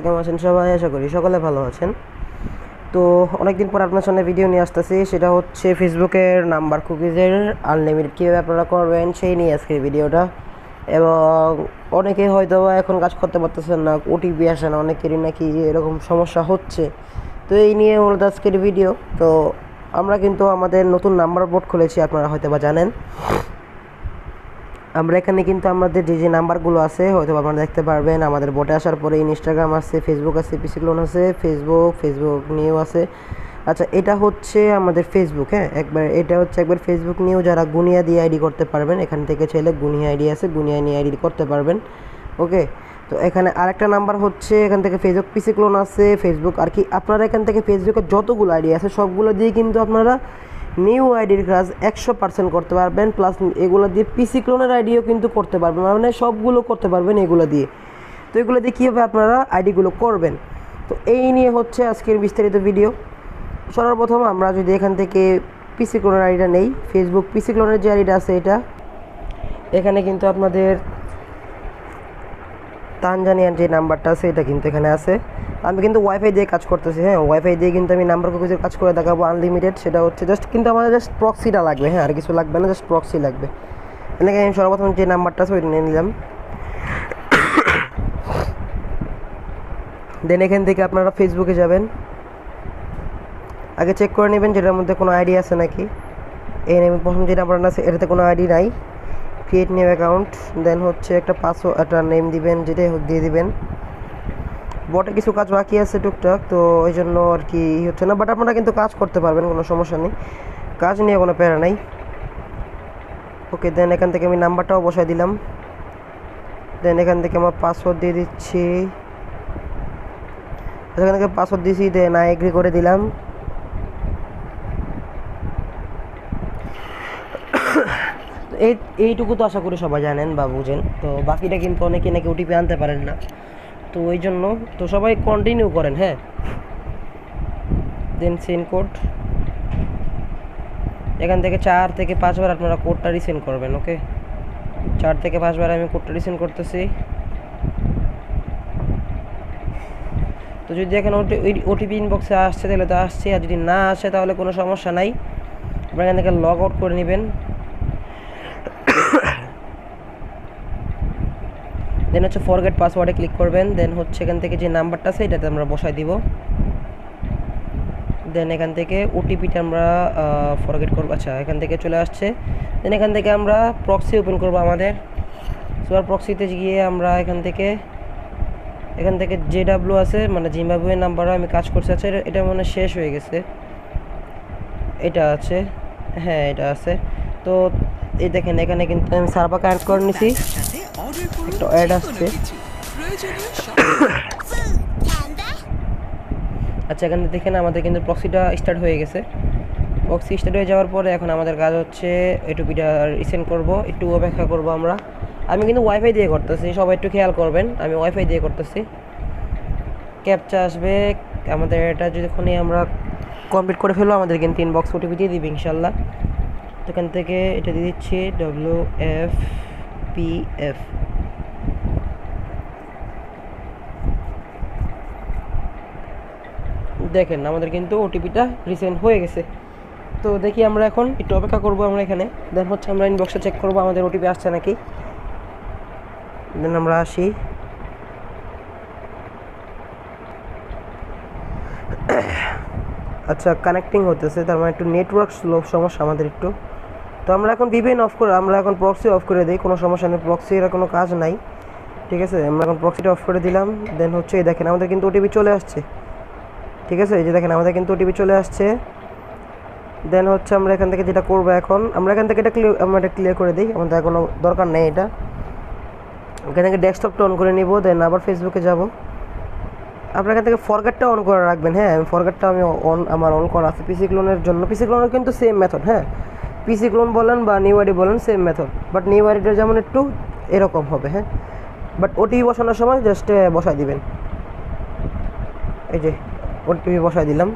কেমন আছেন সবাই? আশা করি সকলে ভালো আছেন। তো অনেকদিন পর আপনার সামনে ভিডিও নিয়ে আসতেছি, সেটা হচ্ছে ফেসবুকের নাম্বার কুকিজের আনলিমিটেড কীভাবে আপনারা করবেন সেই নিয়ে আজকে ভিডিওটা। এবং অনেকে হয়তো এখন কাজ করতে পারতেছেন না, ওটিপি আসে না, অনেকেরই নাকি এরকম সমস্যা হচ্ছে। তো এই নিয়ে মূলত আজকের ভিডিও। তো আমরা কিন্তু আমাদের নতুন নাম্বার বোর্ড খুলেছি, আপনারা হয়তো বা জানেন। আমরা এখানে কিন্তু আমাদের যে নাম্বারগুলো আছে হয়তো আপনারা দেখতে পারবেন। আমাদের বোটে আসার পরে ইনস্টাগ্রাম আছে, ফেসবুক আছে, পিসি ক্লোন আছে, ফেসবুক নিউ আছে। আচ্ছা, এটা হচ্ছে আমাদের ফেসবুক। হ্যাঁ, এটা হচ্ছে একবার ফেসবুক নিউ যারা গুনিয়া দিয়ে আইডি করতে পারবেন। এখান থেকে চাইলে গুনিয়া আইডি আছে, গুনিয়া নিয়ে আইডি করতে পারবেন। ওকে, তো এখানে আরেকটা নাম্বার হচ্ছে এখান থেকে ফেসবুক পিসি ক্লোন আছে, ফেসবুক আর কি আপনারা এখান থেকে ফেসবুকের যতগুলো আইডি আছে সবগুলো দিয়ে কিন্তু আপনারা নিউ আইডির কাজ 100% করতে পারবেন। প্লাস এগুলো দিয়ে পিসি ক্লোনের আইডিও কিন্তু করতে পারবেন, মানে সবগুলো করতে পারবেন এগুলো দিয়ে। তো এগুলো দিয়ে কীভাবে আপনারা আইডিগুলো করবেন, তো এই নিয়ে হচ্ছে আজকের বিস্তারিত ভিডিও। সর্বপ্রথম আমরা যদি এখান থেকে পিসি ক্লোনের আইডিটা নেই, ফেসবুক পিসি ক্লোনের যে আইডিটা আছে এটা, এখানে কিন্তু আপনাদের তানজানিয়ার যে নাম্বারটা আছে এটা কিন্তু এখানে আছে। আমি কিন্তু ওয়াইফাই দিয়ে কাজ করতেছি। হ্যাঁ, ওয়াইফাই দিয়ে কিন্তু আমি নাম্বার কুকিজের কাজ করে দেখাবো আনলিমিটেড। সেটা হচ্ছে জাস্ট কিন্তু আমাদের জাস্ট প্রক্সিটা লাগবে। হ্যাঁ, আর কিছু লাগবে না, জাস্ট প্রক্সি লাগবে। এখানে আমি সর্বপ্রথম যে নাম্বারটা আছে ওইটা নিয়ে নিলাম। দেন এখান থেকে আপনারা ফেসবুকে যাবেন, আগে চেক করে নেবেন যেটার মধ্যে কোনো আইডি আছে নাকি। এই প্রথম যে নাম্বারটা আছে এটাতে কোনো আইডি নাই। ক্রিয়েট নিউ অ্যাকাউন্ট, দেন হচ্ছে একটা পাসওয়ার্ড, একটা নেম দিবেন, যেটাই হোক দিয়ে দিবেন। বটে কিছু কাজ বাকি আছে টুকটাক, তো ওই জন্য আর কি হচ্ছে না, বাট আপনারা কিন্তু কাজ করতে পারবেন, কোনো সমস্যা নেই, কাজ নিয়ে কোনো প্যারা নাই। ওকে, দেন এখান থেকে আমি নাম্বারটাও বসাই দিলাম। দেন এখান থেকে আমার পাসওয়ার্ড দিয়ে দিচ্ছি। এখান থেকে পাসওয়ার্ড দিয়েছি, দেন আই এগ্রি করে দিলাম। এইটুকু তো আশা করি সবাই জানেন বা বুঝেন। তো বাকিটা কিন্তু অনেকে নাকি ওটিপি আনতে পারেন না, তো ওই জন্য তো সবাই কন্টিনিউ করেন। হ্যাঁ, দেন সেন্ড কোড, এখান থেকে 4 থেকে 5 বার আপনারা কোডটা রিসেন্ড করবেন। ওকে, 4 থেকে 5 বার আমি কোডটা রিসেন্ড করতেছি। তো যদি এখন ওটিপি ইনবক্সে আসছে তাহলে তো আসছে, আর যদি না আসে তাহলে কোনো সমস্যা নাই, আপনারা এখান থেকে লগ আউট করে নেবেন। দেন হচ্ছে ফরগেট পাসওয়ার্ডে ক্লিক করবেন। দেন হচ্ছে এখান থেকে যে নাম্বারটা আছে এটাতে আমরা বসাই দিব। দেন এখান থেকে ওটিপিটা আমরা ফরগেট করবো। আচ্ছা, এখান থেকে চলে আসছে। দেন এখান থেকে আমরা প্রক্সি ওপেন করবো আমাদের। সুপার প্রক্সিতে গিয়ে আমরা এখান থেকে জেডাব্লিউ আছে, মানে জিম্বাবুয়ের নাম্বারও আমি কাজ করছি। আচ্ছা, এটা মনে শেষ হয়ে গেছে, এটা আছে। হ্যাঁ, এটা আছে। তো এই দেখেন এখানে কিন্তু আমি সার্ভার কানেক্ট করে নিছি, একটা অ্যাড আসছে। আচ্ছা, এখানে দেখেন আমাদের কিন্তু প্রক্সিটা স্টার্ট হয়ে গেছে। প্রক্সি স্টার্ট হয়ে যাওয়ার পরে এখন আমাদের কাজ হচ্ছে এটুপিটা রিসেন্ড করব, একটু অপেক্ষা করব আমরা। আমি কিন্তু ওয়াইফাই দিয়ে করতেছি, সবাই একটু খেয়াল করবেন, আমি ওয়াইফাই দিয়ে করতেছি। ক্যাপচা আসবে আমাদের, এটা যখনই আমরা কমপ্লিট করে ফেলবো আমাদের কিন্তু ইনবক্স ওটিপি দিয়ে দিবে ইনশাল্লাহ। তো এখান থেকে এটা দিয়ে দিচ্ছি WFPF। দেখেন আমাদের কিন্তু ওটিপিটা রিসেন্ড হয়ে গেছে। তো দেখি আমরা এখন একটু অপেক্ষা করবো আমরা এখানে। দেন হচ্ছে আমরা ইনবক্সে চেক করবো আমাদের ওটিপি আসছে নাকি। দেন আমরা আসি। আচ্ছা, কানেক্টিং হতেছে, তার মানে একটু নেটওয়ার্ক স্লো সমস্যা আমাদের একটু। তো আমরা এখন ভিপিএন অফ করে, আমরা এখন প্রক্সি অফ করে দিই, কোনো সমস্যা নেই, প্রক্সির কোনো কাজ নাই। ঠিক আছে, আমরা এখন প্রক্সিটা অফ করে দিলাম। দেন হচ্ছে এই দেখেন আমাদের কিন্তু ওটিপি চলে আসছে। ঠিক আছে, এই যে দেখেন আমাদের কিন্তু ওটিপি চলে আসছে। দেন হচ্ছে আমরা এখান থেকে যেটা করবো, এখন আমরা এখান থেকে আমরা এটা ক্লিয়ার করে দিই, আমাদের কোনো দরকার নেই এটা। এখান থেকে ডেস্কটপটা অন করে নিব। দেন আবার ফেসবুকে যাব। আপনার এখান থেকে ফরগেটটা অন করে রাখবেন। হ্যাঁ, ফরগেটটা আমি আমার অন করা আছে পিসি ক্লোনের জন্য। পিসি ক্লোনের কিন্তু সেম মেথড। হ্যাঁ, পিসি ক্লোন বলেন বা নিউ আইডি বলেন, সেম মেথড, বাট নিউ আইডিটা যেমন একটু এরকম হবে। হ্যাঁ, বাট ওটিপি বসানোর সময় জাস্ট বসাই দিবেন। এই যে ওটিপি বসাই দিলাম।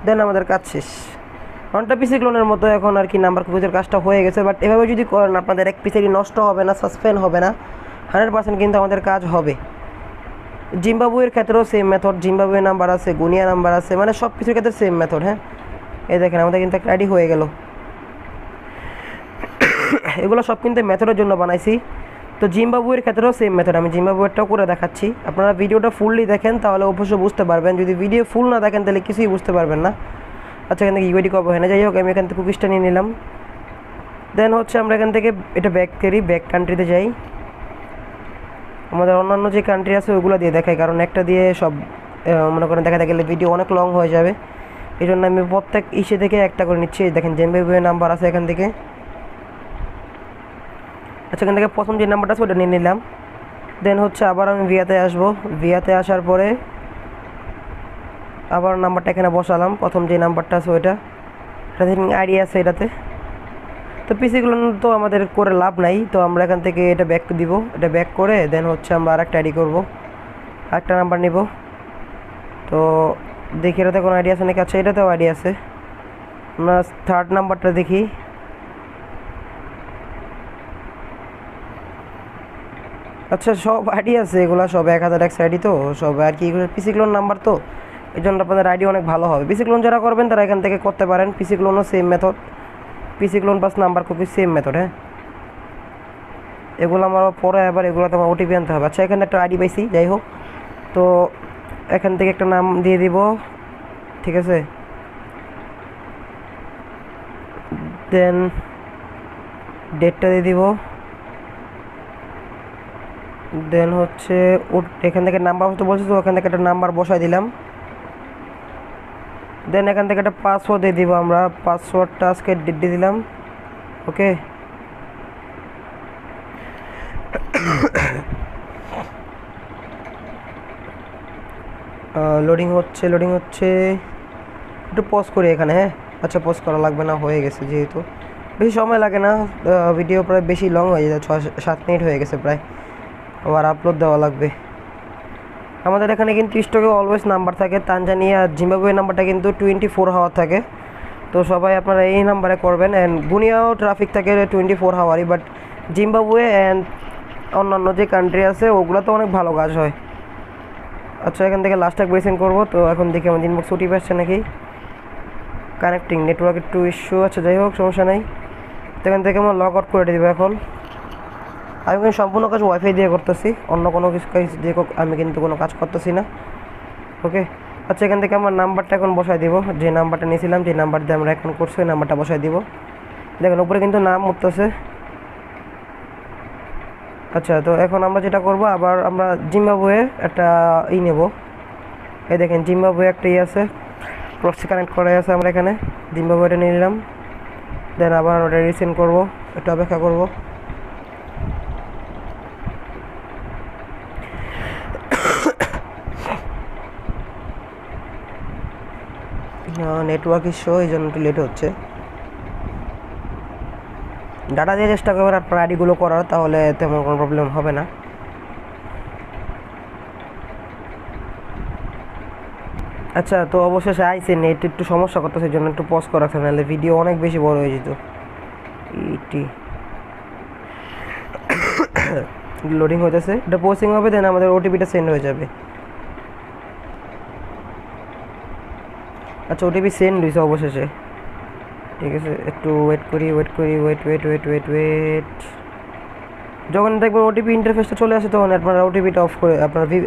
দেন আমাদের কাজ শেষ। অনটা পিসি ক্লোনের মতো এখন আর কি নাম্বার কুকিজের কাজটা হয়ে গেছে। বাট এভাবে যদি করেন আপনাদের এক পিসি নষ্ট হবে না, সাসপেন্ড হবে না, 100% কিন্তু আমাদের কাজ হবে। জিম্বাবুয়ের ক্ষেত্রেও সেম মেথড, জিম্বাবুয়ে নাম্বার আছে, গুনিয়া নাম্বার আছে, মানে সব কিছুর ক্ষেত্রে সেম মেথড। হ্যাঁ, এই দেখেন আমাদের কিন্তু একটা আইডি হয়ে গেল। এগুলো সব কিন্তু মেথডের জন্য বানাইছি। তো জিম্বাবুয়ের ক্ষেত্রেও সেম মেথড, আমি জিম্বাবুয়েরটাও করে দেখাচ্ছি। আপনারা ভিডিওটা ফুললি দেখেন তাহলে অবশ্যই বুঝতে পারবেন, যদি ভিডিও ফুল না দেখেন তাহলে কিছুই বুঝতে পারবেন না। আচ্ছা, এখান থেকে ইউআইডি করবো, হ্যাঁ যাই হোক আমি এখান থেকে কুকিজটা নিয়ে নিলাম। দেন হচ্ছে আমরা এখান থেকে এটা ব্যাক করি, ব্যাক কান্ট্রিতে যাই। আমাদের অন্যান্য যে কান্ট্রি আছে ওগুলো দিয়ে দেখাই, কারণ একটা দিয়ে সব মনে করেন দেখাতে গেলে ভিডিও অনেক লং হয়ে যাবে। এই জন্য আমি প্রত্যেক ইসে থেকে একটা করে নিচ্ছি। দেখেন জিম্বাবুয়ে নাম্বার আছে এখান থেকে। আচ্ছা, এখান থেকে প্রথম যে নাম্বারটা আছে ওটা নিয়ে নিলাম। দেন হচ্ছে আবার আমি ভিয়াতে আসবো, ভিয়াতে আসার পরে আবার নাম্বারটা এখানে বসালাম, প্রথম যে নাম্বারটা আছে ওইটা, এটা আইডি আছে এটাতে। তো পিসিগুলো তো আমাদের করে লাভ নাই, তো আমরা এখান থেকে এটা ব্যাক দিব। এটা ব্যাক করে দেন হচ্ছে আমরা আরেকটা আইডি করবো, আরেকটা নাম্বার নিব। তো দেখি এটাতে কোনো আইডি আছে নাকি। আচ্ছা, এটাতেও আইডি আছে। আমরা থার্ড নাম্বারটা দেখি। আচ্ছা, সব আইডি আছে, এগুলো সব 1001 আইডি, তো সব আর কি পিসি ক্লোন নাম্বার, তো এই জন্য আপনাদের আইডি অনেক ভালো হবে। পিসি ক্লোন যারা করবেন তারা এখান থেকে করতে পারেন। পিসি ক্লোনও same method, PC clone plus number copy same method. হ্যাঁ, এগুলো আমার পরে আবার এগুলোতে আমার ওটিপি আনতে হবে। আচ্ছা, এখানে একটা আইডি পাইছি, যাই হোক। তো এখান থেকে একটা নাম দিয়ে দিব, ঠিক আছে। দেন ডেটটা দিয়ে দিব। দেন হচ্ছে এখান থেকে নাম্বার তো বলছি, তো ওখান থেকে একটা নাম্বার বসাই দিলাম। দেন এখান থেকে একটা পাসওয়ার্ড দিয়ে দিব আমরা, পাসওয়ার্ডটা আজকে দিয়ে দিলাম। ওকে, লোডিং হচ্ছে, লোডিং হচ্ছে, একটু পজ করি এখানে। হ্যাঁ, আচ্ছা পজ করা লাগবে না, হয়ে গেছে যেহেতু, বেশি সময় লাগে না। ভিডিও প্রায় বেশি লং হয়ে যায়, 6-7 মিনিট হয়ে গেছে প্রায়, আবার আপলোড দেওয়া লাগবে। আমাদের এখানে কিন্তু স্টকে অলওয়েজ নাম্বার থাকে। তানজানিয়া জিম্বাবুয়ে নাম্বারটা কিন্তু 24 হাওয়ার থাকে। তো সবাই আপনারা এই নাম্বারে করবেন। অ্যান্ড গুনিয়াও ট্রাফিক থাকে 24 হাওয়ারই, বাট জিম্বাবুয়ে অ্যান্ড অন্যান্য যে কান্ট্রি আছে ওগুলো তো অনেক ভালো কাজ হয়। আচ্ছা, এখান থেকে লাস্ট এক ব্রেসেন্ট করবো। তো এখন দেখি আমার ইনবক্স ওটিপি আসছে নাকি। কানেক্টিং, নেটওয়ার্ক একটু ইস্যু আছে, যাই হোক সমস্যা নেই। তো এখান থেকে আমার লগ আউট করে দেবো। এখন আমি কিন্তু সম্পূর্ণ কাজ ওয়াইফাই দিয়ে করতেছি, অন্য কোনো কিছু কাজ দিয়ে আমি কিন্তু কোনো কাজ করতেছি না। ওকে, আচ্ছা, এখান থেকে আমার নাম্বারটা এখন বসাই দিব, যে নাম্বারটা নিয়েছিলাম, যে নাম্বার দিয়ে আমরা এখন করছি ওই নাম্বারটা বসাই দিব। দেখেন উপরে কিন্তু নাম উঠতেছে। আচ্ছা, তো এখন আমরা যেটা করব, আবার আমরা জিম্বাবুয়ে একটা নেব। এই দেখেন জিম্বাবুয়ে একটা আছে, প্রক্সি কানেক্ট করা আছে, আমরা এখানে জিম্বাবুয়েটা নিয়ে নিলাম। দেন আবার ওটা রিসেন্ড করব, একটু অপেক্ষা করব। নেটওয়ার্ক ইস্যু, এই জন্য একটু লেট হচ্ছে। ডাটা দিয়ে চেষ্টা করবেন আপনার আইডিগুলো করার, তাহলে তেমন কোনো প্রবলেম হবে না। আচ্ছা, তো অবশেষে আইসে, নেট একটু সমস্যা করতেছে, জন্য একটু পজ করা আছে, নাহলে ভিডিও অনেক বেশি বড় হয়ে যেত। লোডিং হইতেছে, এটা পোস্টিং হবে, দেন আমাদের ওটিপিটা সেন্ড হয়ে যাবে। আচ্ছা, ওটিপি সেন্ড হয়েছে অবশেষে, ঠিক আছে। একটু ওয়েট করি, ওয়েট করি, wait wait wait wait wait. যখন দেখবেন ওটিপি ইন্টারফেসটা চলে আসে, তখন আপনারা ওটিপিটা অফ করে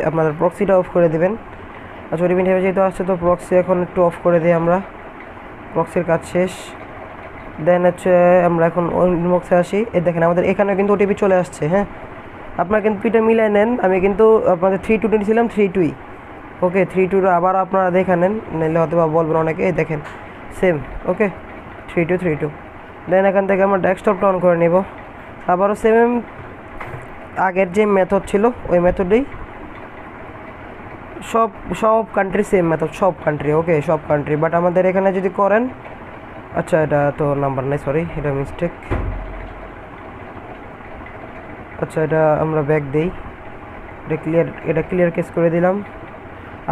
আপনাদের প্রক্সিটা অফ করে দেবেন। আচ্ছা, ওটিপি ইন্টারফেস যেহেতু আসছে, তো প্রক্সি এখন একটু অফ করে দিই আমরা, প্রক্সির কাজ শেষ। দেন হচ্ছে আমরা এখন ইনবক্সে আসি। এই দেখেন আমাদের এখানে কিন্তু ওটিপি চলে আসছে। হ্যাঁ, আপনারা কিন্তু পিটা মিলাই নেন, আমি কিন্তু আপনাদের 3-2 নিয়েছিলাম, 3-2। ওকে, 3-2 আবার আপনারা দেখে নেন, নাহলে হয়তো বা বলবেন অনেকে। এই দেখেন সেম, ওকে 3-2 দেন এখান থেকে আমরা ডেস্কটপটা অন করে নিব। আবারও সেম আগের যে মেথড ছিল ওই মেথডেই, সব সব কান্ট্রি সেম মেথড, সব কান্ট্রি। ওকে, সব কান্ট্রি, বাট আমাদের এখানে যদি করেন, আচ্ছা এটা তো নাম্বার নাই, সরি এটা মিস্টেক। আচ্ছা, এটা আমরা ব্যাক দিই, এটা ক্লিয়ার কেস করে দিলাম।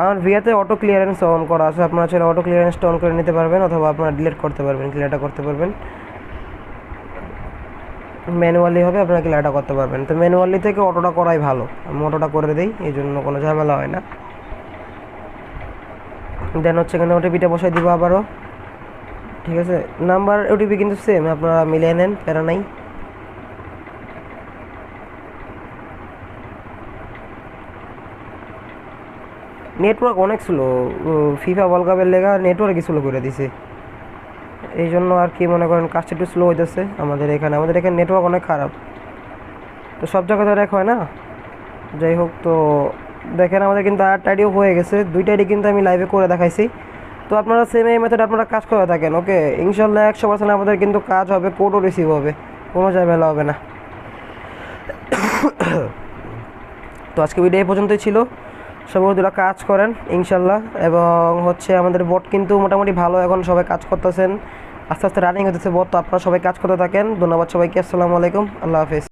আমার ভিয়াতে অটো ক্লিয়ারেন্স অন করা আছে, আপনারা চাইলে অটো ক্লিয়ারেন্সটা অন করে নিতে পারবেন, অথবা আপনারা ডিলিট করতে পারবেন, ক্লিয়ারটা করতে পারবেন। ম্যানুয়ালি হবে, আপনারা ক্লিয়ারটা করতে পারবেন। তো ম্যানুয়ালি থেকে অটোটা করাই ভালো, আমি অটোটা করে দিই, এই জন্য কোনো ঝামেলা হয় না। দেন হচ্ছে এখানে ওটিপিটা বসাই দিব আবারও, ঠিক আছে। নাম্বার ওটিপি কিন্তু সেম, আপনারা মিলিয়ে নেন, প্যারা নাই। নেটওয়ার্ক অনেক স্লো, ফিফা ওয়ার্ল্ড কাপের লেগা নেটওয়ার্ক স্লো করে দিছে, এই জন্য আর কি মনে করেন কাজটা একটু স্লো হইতেছে আমাদের এখানে নেটওয়ার্ক অনেক খারাপ, তো সব জায়গায় তো এক হয় না। যাই হোক, তো দেখেন আমাদের কিন্তু 8টা আইডিও হয়ে গেছে, 2টা আইডি কিন্তু আমি লাইভে করে দেখাইছি। তো আপনারা সেম এই মেথড আপনারা কাজ করে থাকেন, ওকে। ইনশাল্লাহ 100% আমাদের কিন্তু কাজ হবে, কোডও রিসিভ হবে, কোনো ঝামেলা হবে না। তো আজকে ভিডিও এই পর্যন্তই ছিল, সবাই দুটো কাজ করেন ইনশাল্লাহ। এবং হচ্ছে আমাদের বট কিন্তু মোটামুটি ভালো, এখন সবাই কাজ করতেছেন, আস্তে আস্তে রানিং হতেছে বট। তো আপনারা সবাই কাজ করতে থাকেন। ধন্যবাদ সবাইকে, আসসালামু আলাইকুম, আল্লাহ হাফেজ।